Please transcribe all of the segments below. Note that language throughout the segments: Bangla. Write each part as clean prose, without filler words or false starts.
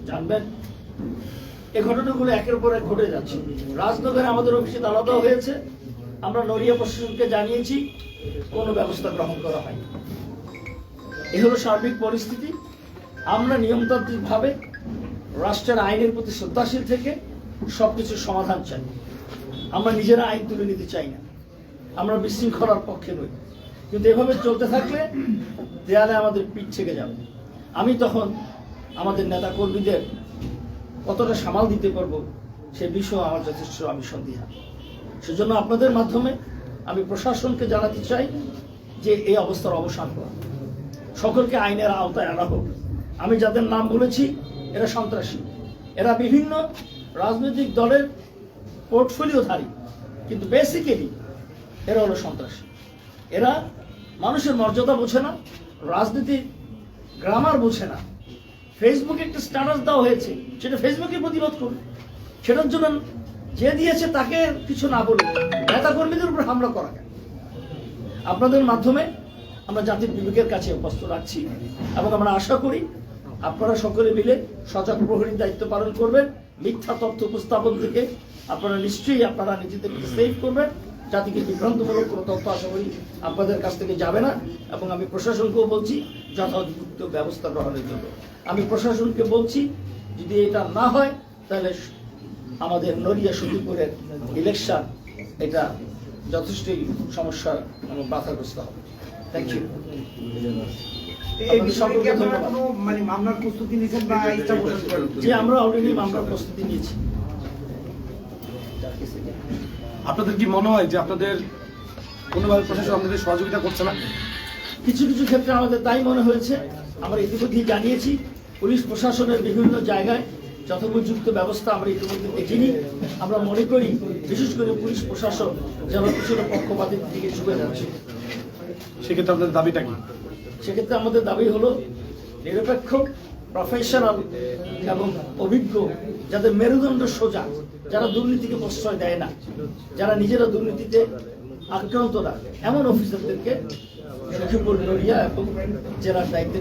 জানবেন এই ঘটনাগুলো একের পর এক ঘটে যাচ্ছে। রাজনগরে আমাদের অফিসে আলাদা হয়েছে, আমরা নড়িয়া প্রশাসনকে জানিয়েছি, কোনো ব্যবস্থা গ্রহণ করা হয়নি। এই হলো সার্বিক পরিস্থিতি। আমরা নিয়মতান্ত্রিকভাবে রাষ্ট্রের আইনের প্রতি শ্রদ্ধাশীল থেকে সবকিছুর সমাধান চাই। আমরা নিজেরা আইন তুলে নিতে চাই না, আমরা বিশৃঙ্খলার পক্ষে নই। কিন্তু এভাবে চলতে থাকলে দেয়ালে আমাদের পিঠ থেকে যাবে। আমি তখন আমাদের নেতা কর্মীদের কতটা সামাল দিতে পারবো সে বিষয়ে আমার যথেষ্ট আমি সন্দিহান। সেজন্য আপনাদের মাধ্যমে আমি প্রশাসনকে জানাতে চাই যে এই অবস্থার অবসান করা, সকলকে আইনের আওতায় আনা হোক। আমি যাদের নাম বলেছি এরা সন্ত্রাসী, এরা বিভিন্ন রাজনৈতিক দলের পোর্টফোলিওধারী, কিন্তু বেসিক্যালি এরা হলো সন্ত্রাসী। এরা মানুষের মর্যাদা বোঝে না, রাজনীতির গ্রামার বোঝে না। ফেসবুকে একটা স্ট্যাটাস দেওয়া হয়েছে, সেটা ফেসবুকে প্রতিবাদ করুন। সেটার জন্য যে দিয়েছে তাকে কিছু না বলে নেতা কর্মীদের উপর হামলা করা কেন? আপনাদের মাধ্যমে আমরা জাতির বিবেকের কাছে উপস্থিত রাখছি এবং আমরা আশা করি আপনারা সকলে মিলে সজাগ প্রহরীর দায়িত্ব পালন করবেন। মিথ্যা তথ্য উপস্থাপন থেকে আপনারা নিশ্চয়ই আপনারা নিজেদেরকে সেভ করবেন। জাতিকে বিভ্রান্তমূলক কোনো তথ্য আশা করি আপনাদের কাছ থেকে যাবে না। এবং আমি প্রশাসনকেও বলছি যথাযথ ব্যবস্থা গ্রহণের জন্য। আমি প্রশাসনকে বলছি যদি এটা না হয় তাহলে আমাদের নড়িয়া সখীপুরের ইলেকশন এটা যথেষ্টই সমস্যা এবং বাধাগ্রস্ত হবে। Thank you. মামলার প্রস্তুতি নিয়েছেন বা ইচ্ছা প্রকাশ করেন? যে আমরা অলরেডি মামলার প্রস্তুতি নিয়েছি। আপনাদের কি মনে হয় যে আপনাদের কোনোভাবে প্রশাসন আপনাদের সহযোগিতা করছে না? কিছু কিছু ক্ষেত্রে আমাদের তাই মনে হয়েছে। আমরা ইতিমধ্যেই জানিয়েছি পুলিশ প্রশাসনের বিভিন্ন জায়গায় যথোপযুক্ত ব্যবস্থা আমরা ইতিমধ্যে দেখিনি। আমরা মনে করি বিশেষ করে পুলিশ প্রশাসন যেন কিছুটা পক্ষপাতের দিকে ঝুঁকে যাচ্ছে। সেক্ষেত্রে আপনাদের দাবিটা কি? সেক্ষেত্রে আমাদের দাবি হলো নিরপেক্ষ, প্রফেশনাল এবং অভিজ্ঞ, যাদের মেরুদণ্ড সোজা, যারা দুর্নীতিকে প্রশ্রয় দেয় না, যারা নিজেরা দুর্নীতিতে আক্রান্ত না, এমন অফিসারদেরকে লক্ষ্মীপুর নড়িয়া এবং জেলার দায়িত্বে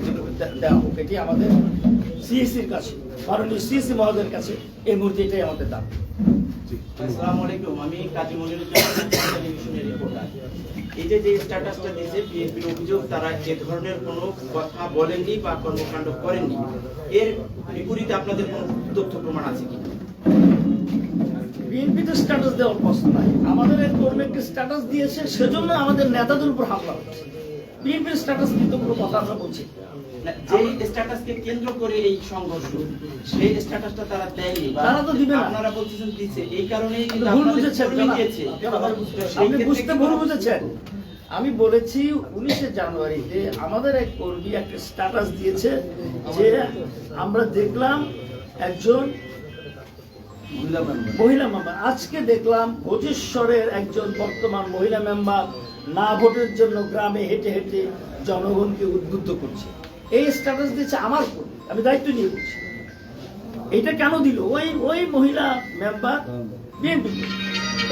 দেওয়া হোক। এটি আমাদের সিএসির কাছে, মাননীয় সিএসি মহোদয়ের কাছে এই মুহূর্তে এটাই আমাদের দাবি। আসসালামু আলাইকুম, আমি কাজী মনিরুজ্জামান, টেলিভিশনের রিপোর্টার। এই যে স্ট্যাটাসটা দিয়েছে বিএনপির অভিযোগ তারা এ ধরনের কোনো কথা বলেননি বা কর্মকাণ্ড করেননি, এর বিপরীতে আপনাদের কোনো তথ্য প্রমাণ আছে কি? বিএনপিতে স্ট্যাটাস দেওয়ার প্রশ্ন নাই। আমাদের এক কর্মী একটা স্ট্যাটাস দিয়েছে, সেজন্য আমাদের নেতাদের উপর হামলা হচ্ছে। বিএনপির স্ট্যাটাস কিন্তু কোনো কথা আমরা বলছি যে স্ট্যাটাসকে কেন্দ্র করে এই সংঘর্ষ, সেই স্ট্যাটাসটা তারা দেয়নি, তারা তো দিবে না। আপনারা বলছেন দিচ্ছে, এই কারণেই কিন্তু ভুল আপনাদের বুঝেছেন, কর্মী দিয়েছে। আপনি বুঝতে ভুল বুঝেছেন। আমি বলেছি 19শে জানুয়ারিতে আমাদের এক কর্মী একটা স্ট্যাটাস দিয়েছে যে আমরা দেখলাম একজন মহিলা মেম্বার, আজকে দেখলাম ভোজেশ্বরের একজন বর্তমান মহিলা মেম্বার না ভোটের জন্য গ্রামে হেঁটে হেঁটে জনগণকে উদ্বুদ্ধ করছে। এই স্ট্যাটাস দিয়েছে আমার কর্মী, আমি দায়িত্ব নিয়ে বলছি। এটা কেন দিল ওই মহিলা মেম্বার বিএনপি?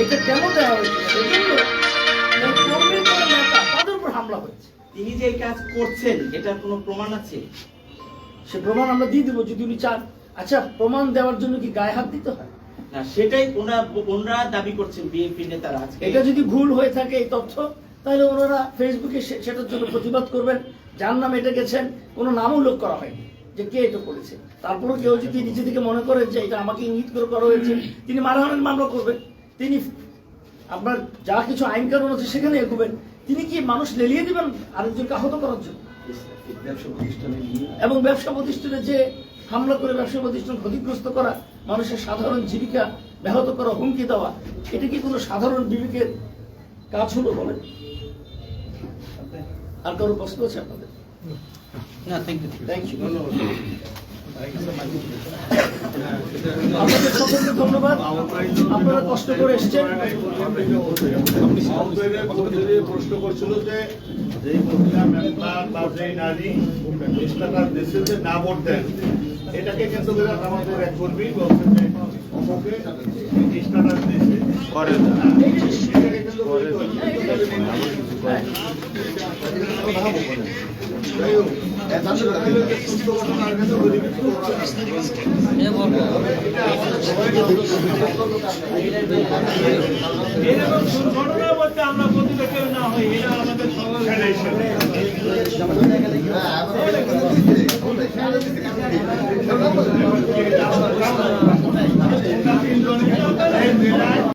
এটা কেন দেওয়া হয়েছে? সেজন্য তাদের উপর হামলা হয়েছে। তিনি যে কাজ করছেন এটার কোনো প্রমাণ আছে? সে প্রমাণ আমরা দিয়ে দেবো যদি উনি চান। আচ্ছা, প্রমাণ দেওয়ার জন্য কি গায়ে হাত দিতে হয়? না, সেটাই ওনারা দাবি করছেন বিএনপি নেতারা। আজকে এটা যদি ভুল হয়ে থাকে এই তথ্য, তাহলে ওনারা ফেসবুকে সেটার জন্য প্রতিবাদ করবেন। যার নাম এটা গেছেন কোনো নাম উল্লেখ করা হয়নি যে কে এটা করেছে। তারপরে কেউ যদি নিজে থেকে মনে করেন যে এটা আমাকে ইঙ্গিত করে করা হয়েছে, তিনি মানহানির মামলা করবেন। তিনি আপনার যা কিছু আইন কানুন আছে সেখানে এগোবেন। তিনি কি মানুষ লেলিয়ে দিবেন আরেকজনকে আহত করার জন্য? এবং ব্যবসা প্রতিষ্ঠানে যে হামলা করে ব্যবসা প্রতিষ্ঠান ক্ষতিগ্রস্ত করা, মানুষের সাধারণ জীবিকা ব্যাহত করা, হুমকি দেওয়া, এটা কি কোনো সাধারণ বিবেকের কাজ হলো বলেন? আর কারো প্রশ্ন আছে আপনাদের? না, থ্যাংক ইউ। আপনাদের সকলকে ধন্যবাদ। আপনারা কষ্ট করে এসছেন। প্রশ্ন করছিল যে মহিলা মেম্বার বা যে নারী স্ট্যাটাস দিচ্ছে যে না ভোট দেন, এটাকে কেন্দ্র করে আমাদের এক কর্মী বলছেন যে অমুকে স্ট্যাটাস দিচ্ছে কিন্তু যাই হোক, সুস্থ ঘটনার কাছে পরিবেশ করবো না। এরকম দুর্ঘটনা বলতে আমরা প্রতিটা কেউ না হই, এটা আমাদের সবার সেটাই, সেটাই।